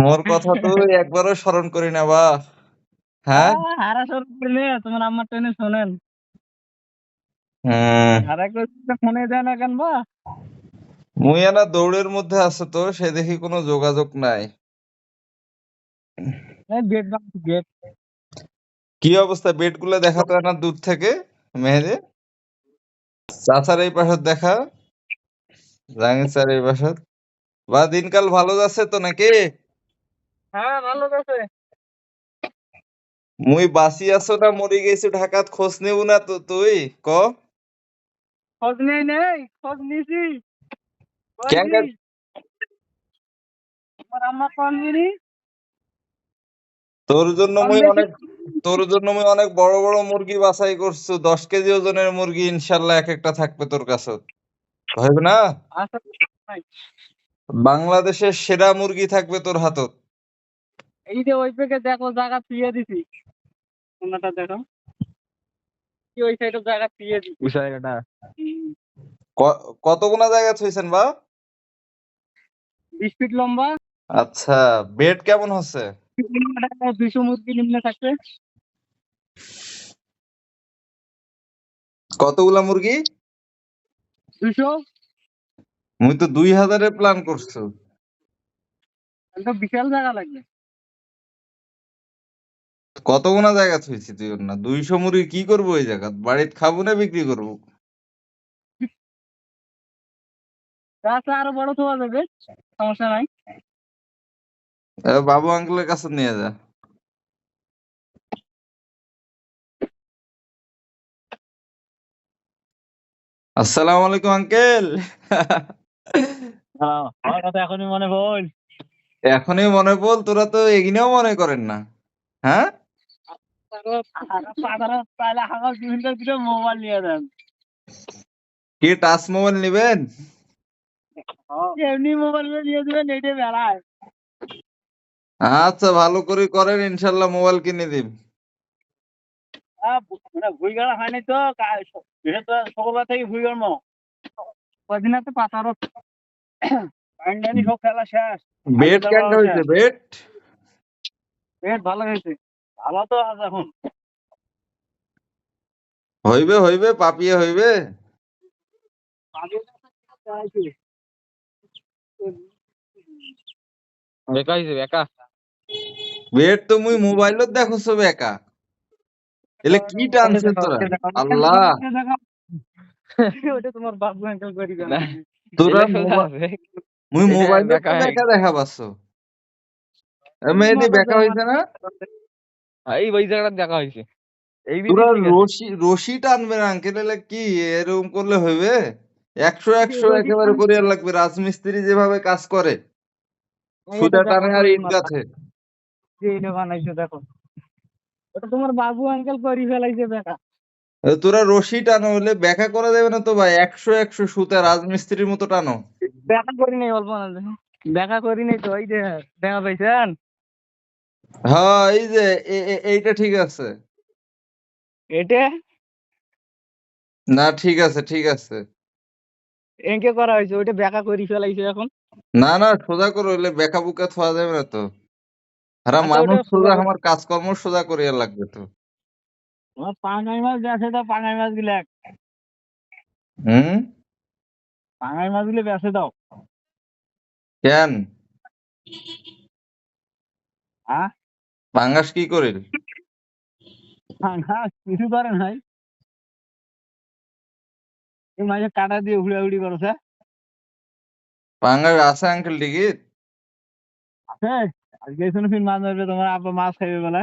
মোর কথা তো একবারও স্মরণ করি না বা। হ্যাঁ। হারাসর করলে তোমার আম্মার টেনে শোনেন হুম। আর একবার ফোনে দেয় না কেন বা মুই না দৌড়ের মধ্যে আছে তো সে দেখি কোনো যোগাযোগ নাই। গেট বাংলা গেট কি অবস্থা বেড গুলা দেখাতো না দূর থেকে মেহেদি চাচার এই পাশে দেখা জাহাঙ্গীর স্যার এই পাশে বা দিনকাল ভালো যাচ্ছে তো নাকি? হ্যাঁ ভালো আছে মুই বাঁচি আছো না মরি গেছি ঢাকাত খোঁজ নেব না তো তুই ক খোঁজ নেই খোঁজ নিছি কেন কইছি তোমার আম্মা কোন দিনই তোর জন্য কম মুই বেশি অনেক তোর জন্য মুই অনেক বড় বড় মুরগি বাছাই করছো 10 কেজি ওজনের মুরগি ইনশাল্লাহ এক একটা থাকবে তোর কাছে হবে না? আচ্ছা নাই। বাংলাদেশের সেরা মুরগি থাকবে তোর হাতত। এই যে ওই পেকে দেখো জায়গা থুয়ে দিছি কোনটা দেখো কি ওই সাইডে জায়গা থুয়ে দিছি ওই জায়গাটা কত গুনা জায়গা থইছেন বা? 20 ফিট লম্বা আচ্ছা বেড কেমন হচ্ছে? 200 মুরগি নিম্নে থাকবে কতগুলা মুরগি? 200 মুই তো 2000-এর প্ল্যান করছো। একটা বিশাল জায়গা লাগবে কত গুনা জায়গা থইছি তুই ওর না 200 মুরগি কি করবো ওই জায়গা বাড়িত খাবো না বিক্রি করবো? গাছটা আরো বড় থোয়া যাবে সমস্যা নাই বাবু আঙ্কেলের কাছে নিয়ে যা। আসসালামু আলাইকুম আঙ্কেল। আমার কথা এখনই মনে পড়ল এখনই মনে পড়ল তোরা তো এগিনেও মনে করেন না। হ্যাঁ তাহলে আমার বিভিন্ন দুটো মোবাইল নিয়ে দেন কি টাচ মোবাইল নিবেন? এমনি মোবাইল নিয়ে দিবেন এইটাই বেড়ায় আচ্ছা ভালো করে করেন ইনশাল্লাহ মোবাইল কিনে দিন। মানে ভুই গেলা হয়নি তো তো সকালবেলা থেকে ভুই গেল কদিন তো পাতারও ফাইনালি সব খেলা শেষ বেড কেন হয়েছে শেষ বেড? পেট ভালো হয়েছে ভালো তো আছে এখন হইবে হইবে পাপিয়ে হইবে। বেকা হয়েছে বেকা বেড তো মুই মোবাইলত দেখছ একা এলে কি টানছে তোরা? আল্লাহ ওটা তোমার বাবু আঙ্কেল করি না তোরা মুই মোবাইলত তো দেখা দেখা পাচ্ছ মেহেদি বেকা হইছে না? এই ওই জায়গাটা দেখা হয়েছে এই বিধি তোরা ঠিক আছে রশি রশি টানবে না আঙ্কেল এলে কি এরকম করলে হইবে? 100 একেবারে করিয়া লাগবে রাজমিস্ত্রি যেভাবে কাজ করে সুতা টানে আর ইট গাঁথে। এইটা বানাইছো দেখো ওটা তোমার বাবু আঙ্কেল করি ফেলাইছে বেকা তোরা রশি টানো হলে ব্যাখ্যা করা যাবে না তো ভাই 100 সুতা রাজমিস্ত্রির মতো টানো। দেখা করি নাই অল্প না দেখো দেখা করি নাই তো এই যে দেখা পাইছেন হ্যাঁ এই যে এইটা ঠিক আছে। এটা না ঠিক আছে ঠিক আছে। এঁকে করা হয়েছে ওইটা বেকা করি ফেলাইছে এখন না না সোজা করে হইলে বেকা বুকা থোয়া যাবে না তো। হারা আচ্ছা ওটা মানুষ সোজা আমার কাজকর্ম সোজা করিয়া লাগবে তো। তোমার পাঙ্গাই মাছ বেছে দাও পাঙ্গাই মাছ গুলো হুম পাঙ্গাই মাছ গুলো বেছে দাও কেন হ্যাঁ পাঙ্গাস কি করিল? পাঙ্গাস কিছু করে নাই এই মাঝে কাটা দিয়ে হুড়াহুড়ি করছে পাঙ্গাস আছে আঙ্কেল টিকিট? আছে আজকে শুনে ফির মাছ ধরবে তোমার আব্বা মাছ খাইবে বলে